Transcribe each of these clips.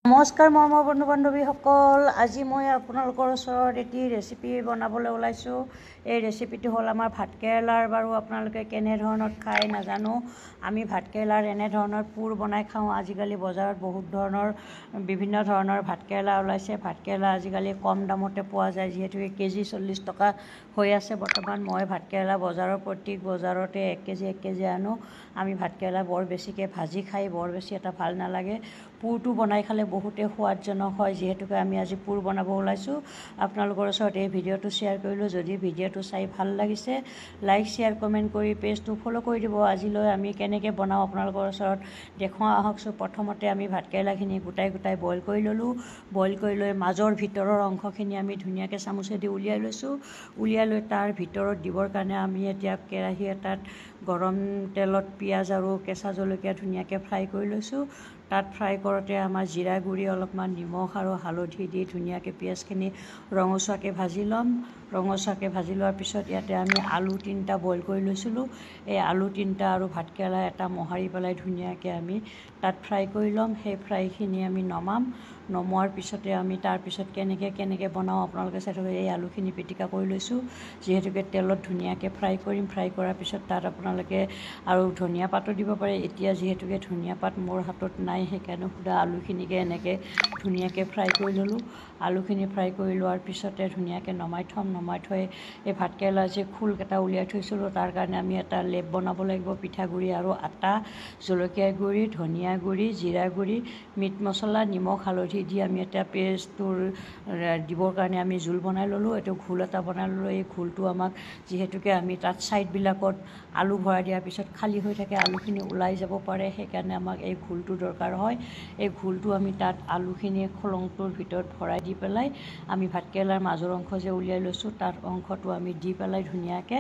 নমস্কাৰ মৰমৰ বন্ধু বান্ধৱীসকল, আজি মই আপোনালোকৰ ওচৰত এটি ৰেচিপি বনাবলৈ ওলাইছোঁ। এই ৰেচিপিটো হ'ল আমাৰ ভাতকেৰেলাৰ। বাৰু আপোনালোকে কেনেধৰণত খায় নাজানো, আমি ভাতকেৰেলাৰ এনেধৰণৰ পুৰ বনাই খাওঁ। আজিকালি বজাৰত বহুত ধৰণৰ বিভিন্ন ধৰণৰ ভাতকেৰেলা ওলাইছে। ভাতকেৰেলা আজিকালি কম দামতে পোৱা যায়, যিহেতু কেজি 40 টকা হৈ আছে বৰ্তমান। মই ভাতকেৰেলা প্ৰত্যেক বজাৰতে 1 কেজি আনো। আমি ভাতকেৰেলা বৰ বেছিকৈ ভাজি খাই বৰ বেছি এটা ভাল নালাগে। পুৰটো বনাই খালে বহুতে সোৱাদজনক হয়, যিহেতুকে আমি আজি পুৰ বনাব ওলাইছোঁ। আপোনালোকৰ ওচৰত এই ভিডিঅ'টো শ্বেয়াৰ কৰিলোঁ। যদি ভিডিঅ'টো চাই ভাল লাগিছে, লাইক শ্বেয়াৰ কমেণ্ট কৰি পেজটো ফ'ল' কৰি দিব। আজিলৈ আমি কেনেকৈ বনাওঁ আপোনালোকৰ ওচৰত দেখুৱাওঁ আহকচোন। প্ৰথমতে আমি ভাতকেৰেলাখিনি গোটাই বইল কৰি ল'লোঁ। বইল কৰি লৈ মাজৰ ভিতৰৰ অংশখিনি আমি ধুনীয়াকৈ চামুচেদি উলিয়াই লৈছোঁ। উলিয়াই লৈ তাৰ ভিতৰত দিবৰ কাৰণে আমি এতিয়া কেৰাহী এটাত গৰম তেলত পিঁয়াজ আৰু কেঁচা জলকীয়া ধুনীয়াকৈ ফ্ৰাই কৰি লৈছোঁ। তাত ফ্ৰাই কৰোঁতে আমাৰ জিৰা গুড়ি অলপমান, নিমখ আৰু হালধি দি ধুনীয়াকৈ পিঁয়াজখিনি ৰঙচুৱাকৈ ভাজি ল'ম। ৰঙচুৱাকৈ ভাজি লোৱাৰ পিছত ইয়াতে আমি আলু 3টা বইল কৰি লৈছিলোঁ। এই আলু 3টা আৰু ভাতকেৰেলা এটা মোহাৰি পেলাই ধুনীয়াকৈ আমি তাত ফ্ৰাই কৰি ল'ম। সেই ফ্ৰাইখিনি আমি নমোৱাৰ পিছতে আমি তাৰপিছত কেনেকৈ বনাওঁ আপোনালোকে চাই থাকক। এই আলুখিনি পিটিকা কৰি লৈছোঁ, যিহেতুকে তেলত ধুনীয়াকৈ ফ্ৰাই কৰিম। ফ্ৰাই কৰাৰ পিছত তাত আপোনালোকে আৰু ধনিয়া পাতো দিব পাৰে। এতিয়া যিহেতুকে ধনিয়া পাত মোৰ হাতত নাই, সেইকাৰণে সুদা আলুখিনিকে এনেকৈ ধুনীয়াকৈ ফ্ৰাই কৰি ল'লোঁ। আলুখিনি ফ্ৰাই কৰি লোৱাৰ পিছতে ধুনীয়াকৈ নমাই থ'ম। নমাই থৈ এই ভাতকেৰেলাৰ যে খোলকেইটা উলিয়াই থৈছিলোঁ, তাৰ কাৰণে আমি এটা লেপ বনাব লাগিব। পিঠাগুড়ি আৰু আটা, জলকীয়া গুড়ি, ধনিয়া গুড়ি, জিৰা গুড়ি, মিট মছলা, নিমখ, হালধি দি আমি এটা পেষ্টটোৰ দিবৰ কাৰণে আমি জোল বনাই ল'লোঁ। এইটো ঘোল এটা বনাই ল'লোঁ। এই ঘোলটো আমাক, যিহেতুকে আমি তাত ছাইডবিলাকত আলু ভৰাই দিয়াৰ পিছত খালী হৈ থাকে, আলুখিনি ওলাই যাব পাৰে, সেইকাৰণে আমাক এই ঘোলটো দৰকাৰ হয়। এই ঘোলটো আমি তাত আলুখিনি খোলংটোৰ ভিতৰত ভৰাই দি পেলাই আমি ভাতকেৰেলাৰ মাজৰ অংশ যে উলিয়াই লৈছোঁ, তাত অংশটো আমি দি পেলাই ধুনীয়াকৈ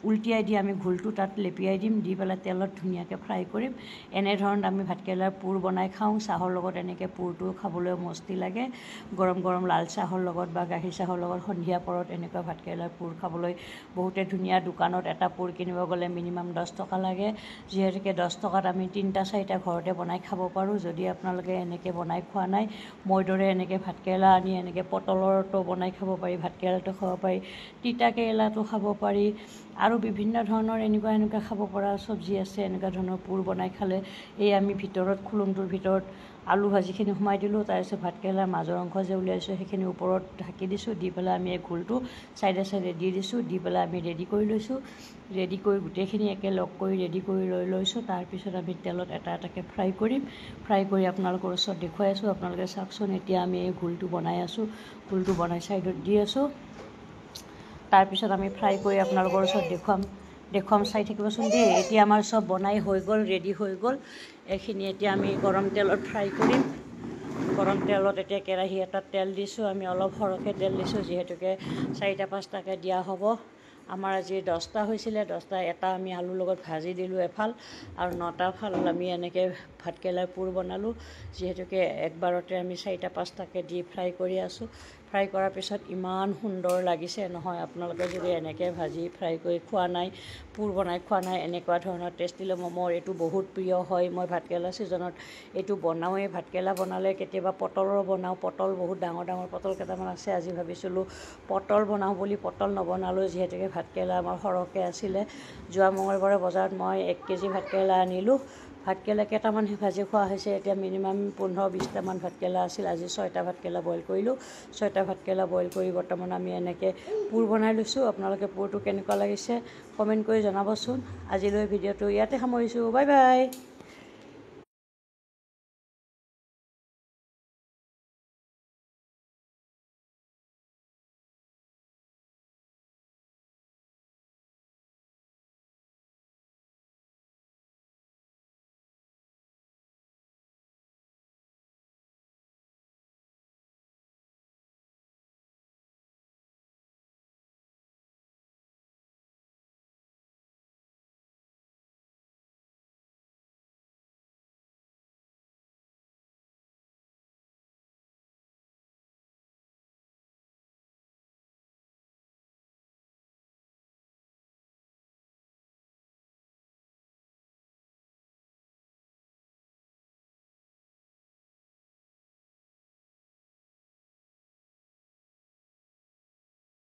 উলটিয়াই দি আমি ঘোলটো তাত লেপিয়াই দিম। দি পেলাই তেলত ধুনীয়াকৈ ফ্ৰাই কৰিম। এনেধৰণত আমি ভাতকেৰেলাৰ পুৰ বনাই খাওঁ। চাহৰ লগত এনেকৈ পুৰটো খাবলৈ মস্তি লাগে। গৰম গৰম লাল চাহৰ লগত বা গাখীৰ চাহৰ লগত সন্ধিয়া পৰত এনেকুৱা ভাতকেৰেলাৰ পুৰ খাবলৈ বহুতে ধুনীয়া। দোকানত এটা পুৰ কিনিব গ'লে মিনিমাম 10 টকা লাগে, যিহেতুকে 10 টকাত আমি 3টা-4টা ঘৰতে বনাই খাব পাৰোঁ। যদি আপোনালোকে এনেকৈ বনাই খোৱা নাই, মই দৰে এনেকৈ ভাতকেৰেলা আনি এনেকৈ পটলৰটো বনাই খাব পাৰি, ভাতকেৰেলাটো খাব পাৰি, তিতা কেৰেলাটো খাব পাৰি, আৰু বিভিন্ন ধৰণৰ এনেকুৱা খাব পৰা চব্জি আছে। এনেকুৱা ধৰণৰ পুৰ বনাই খালে এই আমি ভিতৰত খোলংটোৰ ভিতৰত আলু ভাজিখিনি সোমাই দিলোঁ। তাৰপিছত ভাতকেৰেলাৰ মাজৰ অংশ যে উলিয়াইছোঁ সেইখিনি ওপৰত ঢাকি দিছোঁ। দি পেলাই আমি এই ঘোলটো চাইডে দি দিছোঁ। দি পেলাই আমি ৰেডি কৰি লৈছোঁ। ৰেডি কৰি গোটেইখিনি একেলগ কৰি ৰেডি কৰি লৈছোঁ। তাৰপিছত আমি তেলত এটা এটাকৈ ফ্ৰাই কৰিম। ফ্ৰাই কৰি আপোনালোকৰ ওচৰত দেখুৱাই আছোঁ। আপোনালোকে চাওকচোন। এতিয়া আমি এই ঘোলটো বনাই আছোঁ। ঘোলটো বনাই চাইডত দি আছোঁ। তাৰপিছত আমি ফ্ৰাই কৰি আপোনালোকৰ ওচৰত দেখুৱাম, চাই থাকিবচোন দেই। এতিয়া আমাৰ চব বনাই হৈ গ'ল, ৰেডি হৈ গ'ল। এইখিনি এতিয়া আমি গৰম তেলত ফ্ৰাই কৰিম। গৰম তেলত এতিয়া কেৰাহী এটাত তেল দিছোঁ। আমি অলপ সৰহকৈ তেল দিছোঁ, যিহেতুকে 4টা-5টাকৈ দিয়া হ'ব। আমাৰ আজি 10টা হৈছিলে। 10টা এটা আমি আলুৰ লগত ভাজি দিলোঁ এফাল, আৰু 9টা ফাল আমি এনেকৈ ভাতকেৰেলাৰ পুৰ বনালোঁ। যিহেতুকে একবাৰতে আমি 4টা-5টাকৈ দি ফ্ৰাই কৰি আছোঁ। ফ্ৰাই কৰাৰ পিছত ইমান সুন্দৰ লাগিছে নহয়। আপোনালোকে যদি এনেকৈ ভাজি ফ্ৰাই কৰি খোৱা নাই, পুৰ বনাই খোৱা নাই, এনেকুৱা ধৰণৰ টেষ্টি লাগিব। মোৰ এইটো বহুত প্ৰিয় হয়। মই ভাতকেৰেলা ছিজনত এইটো বনাওঁৱেই। ভাতকেৰেলা বনালে কেতিয়াবা পটলৰো বনাওঁ। পটল বহুত ডাঙৰ পটল কেইটামান আছে। আজি ভাবিছিলোঁ পটল বনাওঁ বুলি, পটল নবনালোঁ, যিহেতুকে ভাতকেৰেলা আমাৰ সৰহকৈ আছিলে। যোৱা মঙলবাৰে বজাৰত মই 1 কেজি ভাতকেৰেলা আনিলোঁ। ভাতকেৰেলা কেইটামানহে ভাজি খোৱা হৈছে। এতিয়া মিনিমাম 15-20টামান ভাতকেৰেলা আছিল। আজি 6টা ভাতকেৰেলা বইল কৰিলোঁ। 6টা ভাতকেৰেলা বইল কৰি বৰ্তমান আমি এনেকৈ পুৰ বনাই লৈছোঁ। আপোনালোকে পুৰটো কেনেকুৱা লাগিছে কমেণ্ট কৰি জনাবচোন। আজিলৈ ভিডিঅ'টো ইয়াতে সামৰিছোঁ। Bye bye.